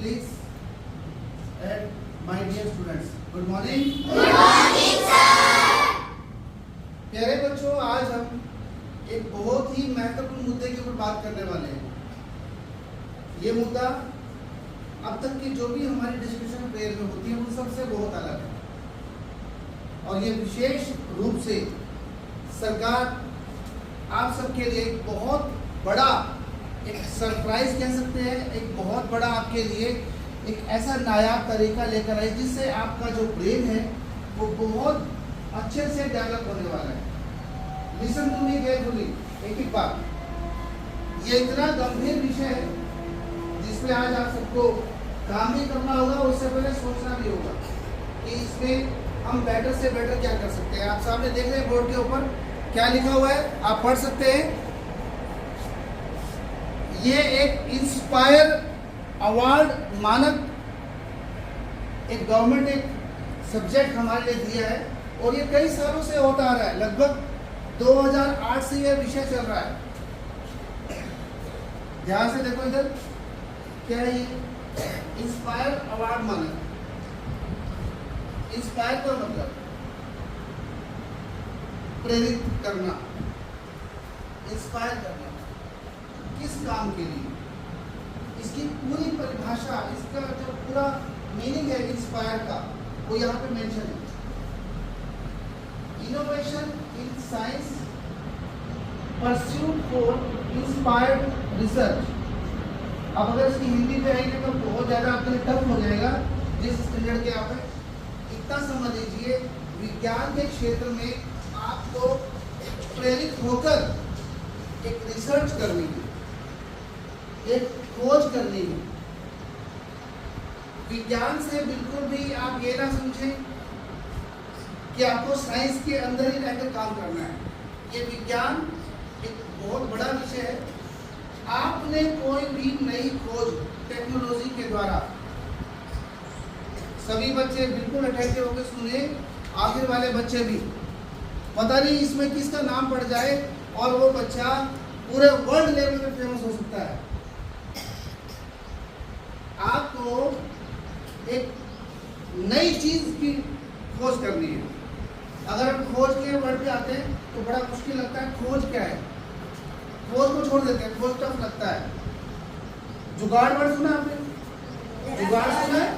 please. And my dear students, good morning. Good morning, sir. प्यारे बच्चों, आज हम एक बहुत ही महत्वपूर्ण मुद्दे के ऊपर बात करने वाले हैं। ये मुद्दा अब तक की जो भी हमारी डिस्कशन प्रेयर में होती है उन सबसे बहुत अलग है, और ये विशेष रूप से सरकार आप सबके लिए एक बहुत बड़ा एक सरप्राइज कह सकते हैं, एक बहुत बड़ा आपके लिए एक ऐसा नायाब तरीका लेकर आई जिससे आपका जो ब्रेन है वो बहुत अच्छे से डेवलप होने वाला है। लिसन टू मी केयरफुली, एक बात, ये इतना गंभीर विषय है जिसमें आज आप सबको काम भी करना होगा, उससे पहले सोचना भी होगा कि इसमें हम बेटर से बेटर क्या कर सकते हैं। आप सामने देख रहे हैं बोर्ड के ऊपर क्या लिखा हुआ है, आप पढ़ सकते हैं। ये एक इंस्पायर अवार्ड मानक एक गवर्नमेंट एक सब्जेक्ट हमारे लिए दिया है, और ये कई सालों से होता आ रहा है। लगभग 2008 से यह विषय चल रहा है। ध्यान से देखो इधर, क्या है ये? इंस्पायर अवार्ड मानक। इंस्पायर का मतलब प्रेरित करना, इंस्पायर करना किस काम के लिए, इसकी पूरी परिभाषा, इसका जो पूरा मीनिंग है इंस्पायर का वो यहाँ पे मेंशन है। Innovation in science pursuit for inspired research. अब अगर इसकी हिंदी में आएंगे तो बहुत ज़्यादा आपके लिए टफ हो जाएगा जिस स्टैंडर्ड के आप हैं। इतना समझ लीजिए, विज्ञान के क्षेत्र में आपको प्रेरित होकर एक रिसर्च करनी है, एक खोज करनी है। विज्ञान से बिल्कुल भी आप ये ना समझें कि आपको साइंस के अंदर ही रहकर काम करना है। ये विज्ञान एक बहुत बड़ा विषय है। आपने कोई भी नई खोज टेक्नोलॉजी के द्वारा, सभी बच्चे बिल्कुल अटेंटिव होकर सुने, आखिर वाले बच्चे भी, पता नहीं इसमें किसका नाम पड़ जाए और वो बच्चा पूरे वर्ल्ड लेवल पे फेमस हो सकता है। आपको एक नई चीज की खोज करनी है। अगर हम खोज के वर्ड पे आते हैं तो बड़ा मुश्किल लगता है। खोज क्या है? खोज को छोड़ देते हैं, खोज टफ लगता है। जुगाड़ वर्ड सुना आपने? जुगाड़ सुना है?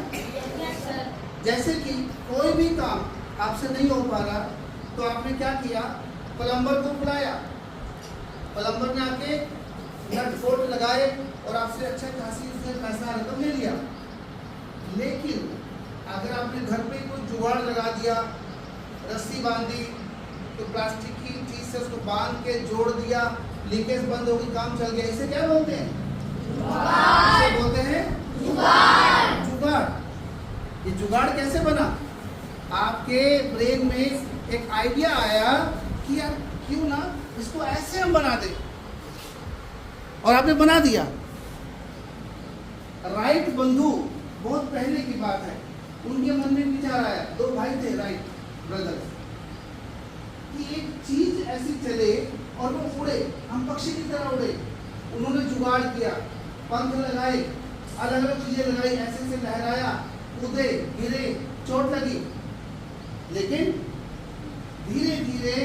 जैसे कि कोई भी काम आपसे नहीं हो पा रहा तो आपने क्या किया? प्लम्बर को बुलाया, प्लम्बर ने आके नट बोल्ट लगाए और आपसे अच्छा खासी उसने पैसा रकम ले लिया। लेकिन अगर आपने घर पे कोई जुगाड़ लगा दिया, रस्सी बांधी, तो प्लास्टिक की चीज से उसको बांध के जोड़ दिया, लीकेज बंद हो गई, काम चल गया, इसे क्या बोलते हैं? इसे बोलते हैं जुगाड़। जुगाड़। ये जुगाड़ कैसे बना? आपके ब्रेन में एक आइडिया आया कि यार क्यों ना इसको ऐसे हम बना दें, और आपने बना दिया। राइट बंधु, बहुत पहले की बात है, उनके मन में विचार आया, दो भाई थे राइट ब्रदर्स, कि एक चीज ऐसी चले और वो उड़े, हम पक्षी की तरह उड़े। उन्होंने जुगाड़ किया, पंख लगाए, अलग अलग चीजें लगाई, ऐसे से लहराया, कूदे, गिरे, चोट लगी, लेकिन धीरे धीरे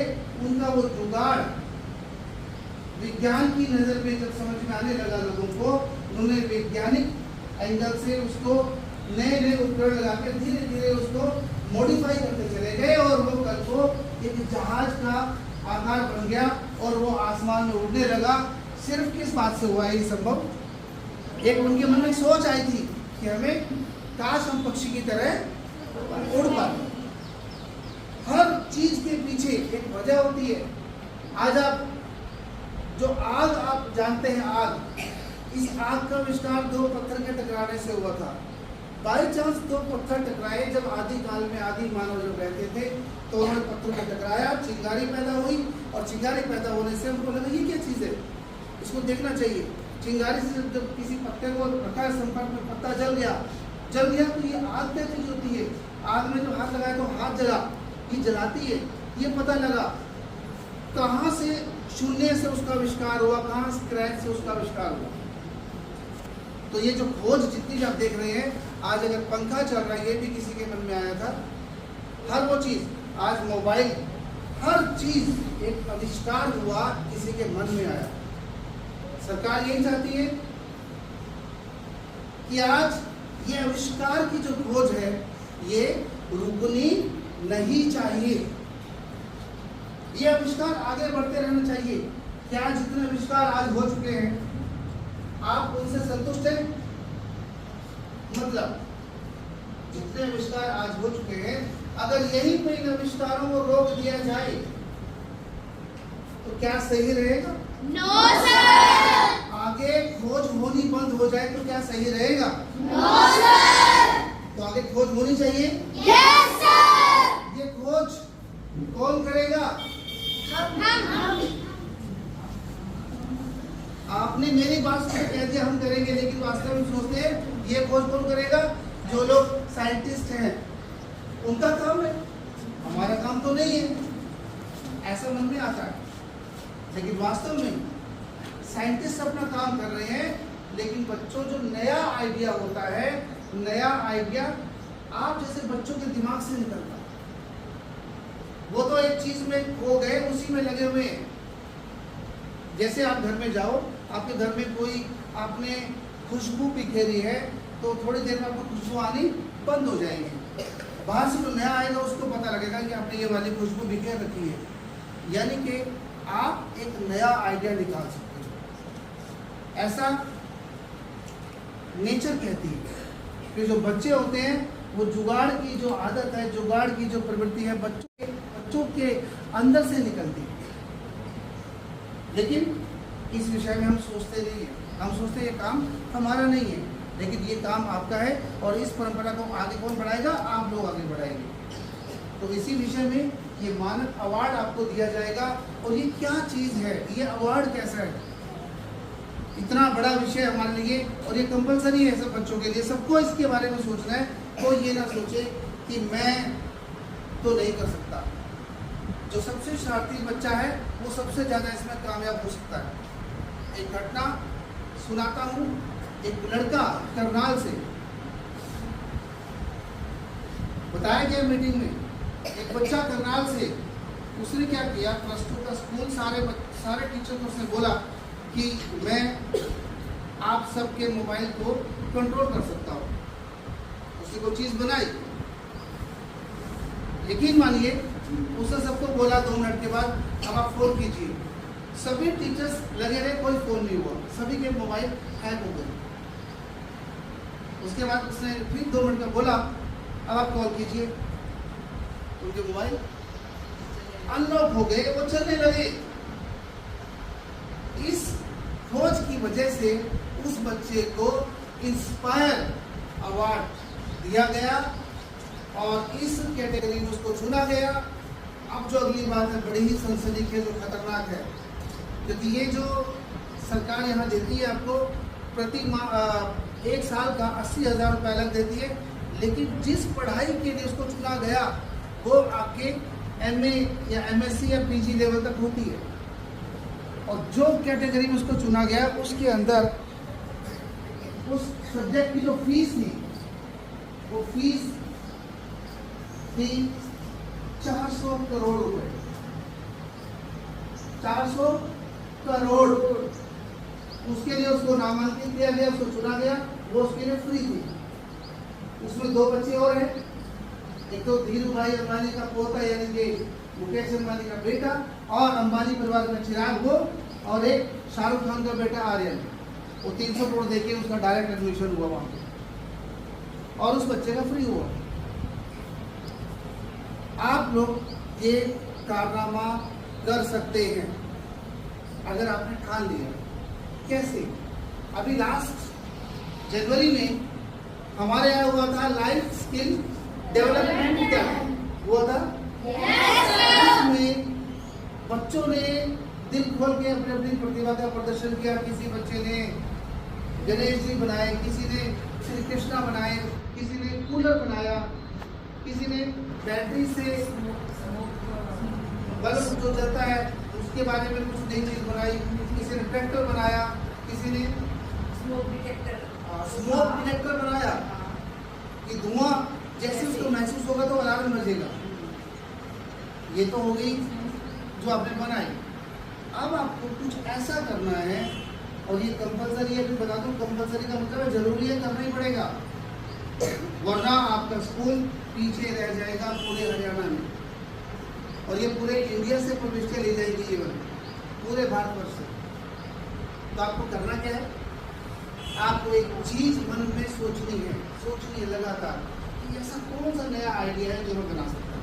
उनका वो जुगाड़ विज्ञान की नजर में जब समझ में आने लगा लोगों को, उन्होंने वैज्ञानिक एंगल से उसको नए नए उपकरण लगाकर धीरे धीरे उसको मॉडिफाई करते चले गए, और वो कल को एक जहाज का आकार बन गया और वो आसमान में उड़ने लगा। सिर्फ किस बात से हुआ ये संभव? एक उनके मन में सोच आई थी कि हमें काश हम पक्षी की तरह उड़ पाते। हर चीज के पीछे एक वजह होती है। आज आप जो आग आप जानते हैं, आग, इस आग का आविष्कार दो पत्थर के टकराने से हुआ था। बाई चांस दो पत्थर टकराए, जब आदि काल में आदि मानव जब रहते थे तो उन्होंने पत्थर को टकराया, चिंगारी पैदा हुई, और चिंगारी पैदा होने से उनको लगा ये क्या चीज़ है, इसको देखना चाहिए। चिंगारी से जब किसी पत्ते को रखा है संपर्क में, पत्ता जल गया तो ये आग क्या चीज़ होती है? आग में जो हाथ लगाया तो हाथ जला, ये जलाती है, ये पता लगा। कहाँ से शून्य से उसका आविष्कार हुआ, कहाँ स्क्रैच से उसका आविष्कार हुआ। तो ये जो खोज जितनी भी आप देख रहे हैं, आज अगर पंखा चल रहा है ये भी किसी के मन में आया था। हर वो चीज़, आज मोबाइल, हर चीज़ एक आविष्कार हुआ, किसी के मन में आया। सरकार यही चाहती है कि आज ये आविष्कार की जो खोज है ये रुकनी नहीं चाहिए, ये आविष्कार आगे बढ़ते रहना चाहिए। क्या जितने आविष्कार आज हो चुके हैं आप उनसे संतुष्ट हैं? मतलब जितने आविष्कार आज हो चुके हैं, अगर यही पे इन आविष्कारों को रोक दिया जाए तो क्या सही रहेगा? No sir. आगे खोज होनी बंद हो जाए तो क्या सही रहेगा? No sir. तो आगे खोज होनी चाहिए। Yes sir. ये खोज कौन करेगा? हम। आपने मेरी बात से कह दिया हम करेंगे, लेकिन वास्तव में सोचते हैं ये खोज कौन करेगा? जो लोग साइंटिस्ट हैं उनका काम है, हमारा काम तो नहीं है, ऐसा मन में आता है। लेकिन वास्तव में साइंटिस्ट अपना काम कर रहे हैं, लेकिन बच्चों जो नया आइडिया होता है, नया आइडिया आप जैसे बच्चों के दिमाग से निकलता है, वो तो एक चीज में खो गए, उसी में लगे हुए हैं। जैसे आप घर में जाओ, आपके घर में कोई आपने खुशबू बिखेरी है तो थोड़ी देर में आपको खुशबू आनी बंद हो जाएंगे। बाहर से जो नया आएगा उसको पता लगेगा कि आपने ये वाली खुशबू बिखेर रखी है। यानी कि आप एक नया आइडिया निकाल सकते हो, ऐसा नेचर कहती है कि जो बच्चे होते हैं वो जुगाड़ की जो आदत है, जुगाड़ की जो प्रवृत्ति है बच्चों के अंदर से निकलती है। लेकिन इस विषय में हम सोचते नहीं हैं, हम सोचते हैं ये काम हमारा नहीं है, लेकिन ये काम आपका है और इस परंपरा को आगे कौन बढ़ाएगा? आप लोग आगे बढ़ाएंगे। तो इसी विषय में ये मानक अवार्ड आपको दिया जाएगा। और ये क्या चीज़ है, ये अवार्ड कैसा है? इतना बड़ा विषय हमारे लिए, और ये कंपलसरी है सब बच्चों के लिए, सबको इसके बारे में सोचना है। कोई ये ना सोचे कि मैं तो नहीं कर सकता। जो सबसे शरारती बच्चा है वो सबसे ज़्यादा इसमें कामयाब हो सकता है। एक घटना सुनाता हूँ। एक लड़का करनाल से, बताया गया मीटिंग में, एक बच्चा करनाल से, उसने क्या किया, प्लस 2 का स्कूल, सारे टीचर को उसने बोला कि मैं आप सबके मोबाइल को कंट्रोल कर सकता हूँ। उसने कोई चीज़ बनाई, यकीन मानिए उसने सबको बोला 2 मिनट के बाद अब आप फोन कीजिए। सभी टीचर्स लगे रहे, कोई फोन नहीं हुआ, सभी के मोबाइल हैक हो गए। उसके बाद उसने फिर 2 मिनट का बोला अब आप कॉल कीजिए, उनके मोबाइल अनलॉक हो गए, वो चलने लगे। इस खोज की वजह से उस बच्चे को इंस्पायर अवार्ड दिया गया और इस कैटेगरी में उसको चुना गया। अब जो अगली बात है बड़ी ही सनसनीखेज और खतरनाक है, क्योंकि ये जो सरकार यहाँ देती है आपको प्रति माह 1 साल का 80,000 रुपये अलग देती है, लेकिन जिस पढ़ाई के लिए उसको चुना गया वो आपके MA या MSc या PG लेवल तक होती है। और जो कैटेगरी में उसको चुना गया उसके अंदर उस सब्जेक्ट की जो फीस थी वो फीस थी 400 करोड़ रुपए। 400 करोड़ उसके लिए उसको नामांकित किया गया, उसको चुना गया, वो उसके लिए फ्री थी। उसमें 2 बच्चे और हैं, एक तो धीरू भाई अंबानी का पोता यानी कि मुकेश अंबानी का बेटा, और अंबानी परिवार में चिराग वो, और एक शाहरुख खान का बेटा आर्यन। वो 300 करोड़ देके उसका डायरेक्ट एडमिशन हुआ वहाँ पे और उस बच्चे का फ्री हुआ। आप लोग ये कारनामा कर सकते हैं अगर आपने ठान लिया। कैसे? अभी लास्ट जनवरी में हमारे यहाँ हुआ था लाइफ स्किल डेवलपमेंट कैंप हुआ था। इसमें बच्चों ने दिल खोल के अपनी अपनी प्रतिभा का प्रदर्शन किया। किसी बच्चे ने गणेश जी बनाए, किसी ने श्री कृष्णा बनाए, किसी ने कूलर बनाया, किसी ने बैटरी से बल्ब जो जलता है उसके बारे में कुछ नई चीज बनाई, किसी ने ट्रैक्टर बनाया, किसी ने स्मोक डिटेक्टर बनाया कि धुआं जैसे उसको महसूस होगा तो अलार्म बजेगा। ये तो हो गई जो आपने बनाई। अब आपको कुछ ऐसा करना है, और ये कंपलसरी है। फिर बता दूं, कंपलसरी का मतलब है जरूरी है, करना ही पड़ेगा, वरना आपका स्कूल पीछे रह जाएगा पूरे हरियाणा में, और ये पूरे इंडिया से प्रतिष्ठा ले जाएगी, ये पूरे भारतवर्ष से। तो आपको करना क्या है, आपको एक चीज मन में सोचनी है लगातार कि ऐसा कौन सा नया आइडिया है जो मैं बना सकता हूँ।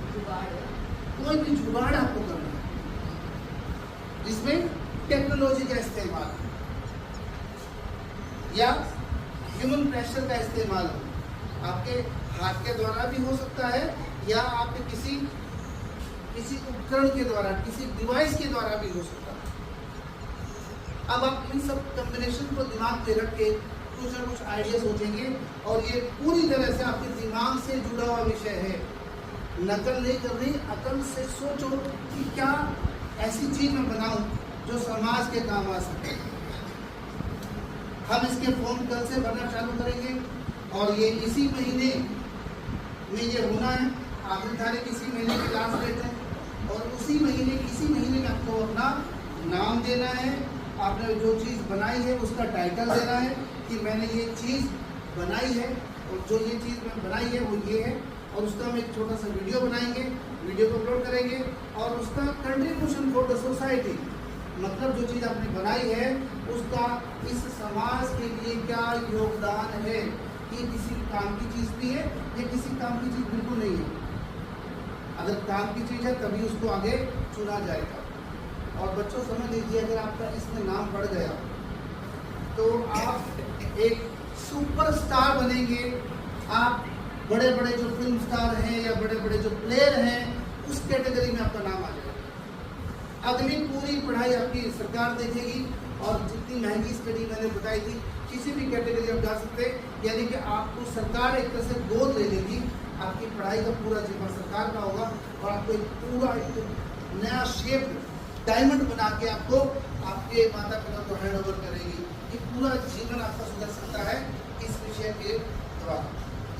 कोई भी जुगाड़ आपको करना है जिसमें टेक्नोलॉजी का इस्तेमाल या ह्यूमन प्रेशर का इस्तेमाल हो। आपके हाथ के द्वारा भी हो सकता है, या आपके किसी उपकरण के द्वारा, किसी डिवाइस के द्वारा भी हो सकता है। अब आप इन सब कॉम्बिनेशन को दिमाग में रख के कुछ ना कुछ आइडिया सोचेंगे, और ये पूरी तरह से आपके दिमाग से जुड़ा हुआ विषय है। नकल नहीं कर रही, अकल से सोचो कि क्या ऐसी चीज मैं बनाऊं जो समाज के काम आ सके। हम इसके फॉर्म कल से भरना चालू करेंगे, और ये इसी महीने में ये होना है। आखिरी तारीख इसी महीने की लास्ट डेट है, और इसी महीने में आपको अपना नाम देना है। आपने जो चीज़ बनाई है उसका टाइटल देना है कि मैंने ये चीज़ बनाई है, और जो ये चीज़ मैं बनाई है वो ये है, और उसका हम एक छोटा सा वीडियो बनाएंगे, वीडियो को अपलोड करेंगे, और उसका कंट्रीब्यूशन फॉर द सोसाइटी, मतलब जो चीज़ आपने बनाई है उसका इस समाज के लिए क्या योगदान है, कि किसी काम की चीज़ भी है या किसी काम की चीज़ बिल्कुल नहीं है। अगर काम की चीज़ है तभी उसको आगे चुना जाएगा। और बच्चों समझ लीजिए, अगर आपका इसमें नाम बढ़ गया तो आप एक सुपरस्टार बनेंगे। आप बड़े बड़े जो फिल्म स्टार हैं या बड़े बड़े जो प्लेयर हैं उस कैटेगरी में आपका नाम आ जाएगा। अगली पूरी पढ़ाई आपकी सरकार देखेगी, और जितनी महंगी स्टडी मैंने बताई थी, किसी भी कैटेगरी आप जा सकते हैं, यानी कि आपको सरकार एक तरह से गोद ले लेगी। आपकी पढ़ाई का पूरा जिम्मा सरकार का होगा, और आपको एक पूरा एक नया शेप डायमंड बना के आपको आपके माता पिता को हैंड ओवर करेगी। ये पूरा जीवन आपका सुधर सकता है इस विषय के द्वारा।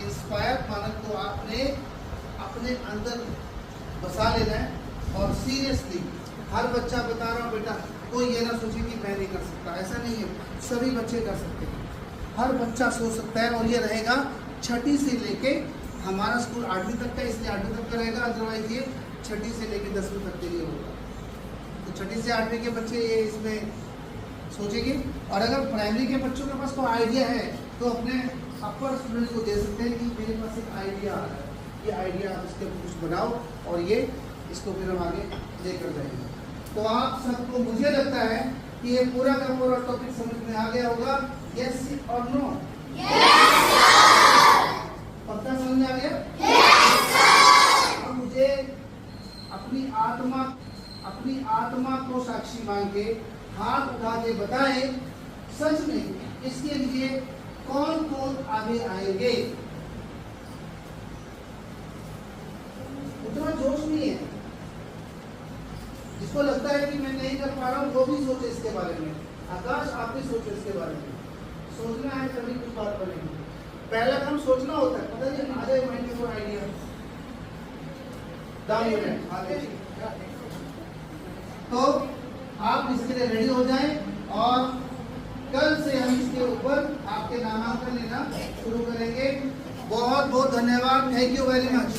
इंस्पायर मानक को आपने अपने अंदर बसा लेना है, और सीरियसली हर बच्चा, बता रहा हूँ बेटा, कोई ये ना सोचे कि मैं नहीं कर सकता, ऐसा नहीं है, सभी बच्चे कर सकते हैं। हर बच्चा सोच सकता है, और ये रहेगा 6ठी से लेके, हमारा स्कूल 8वीं तक का, इसलिए 8वीं तक का रहेगा, अदरवाइज ये 6ठी से लेके 10वीं तक के लिए होगा। तो 6ठी से 8वीं के बच्चे ये इसमें सोचेंगे, और अगर प्राइमरी के बच्चों के पास कोई आइडिया है तो अपने अपर स्टूडेंट को दे सकते हैं कि मेरे पास एक आइडिया आ रहा है, ये आइडिया आप इसके कुछ बनाओ, और ये इसको फिर हम आगे लेकर जाएंगे। तो आप सबको, मुझे लगता है कि ये पूरा का पूरा टॉपिक समझ में आ गया होगा। यस और नो? Yes sir. पक्का समझ में आ गया? Yes sir. अब मुझे अपनी आत्मा को साक्षी मान के हाथ उठा के बताएं, सच में इसके लिए कौन कौन आगे आएंगे? उतना जोश नहीं है। जिसको लगता है कि मैं नहीं कर पा रहा हूँ वो भी सोचे इसके बारे में। आकाश, आप भी सोचो इसके बारे में। सोचना है तभी कुछ बात बनेगी। पहला काम सोचना होता है, पता नहीं आ जाए माइंड में कोई आइडिया। तो आप इसके लिए रेडी हो जाएं, और कल से हम इसके ऊपर आपके नामांकन लेना शुरू करेंगे। बहुत बहुत धन्यवाद। Thank you very much.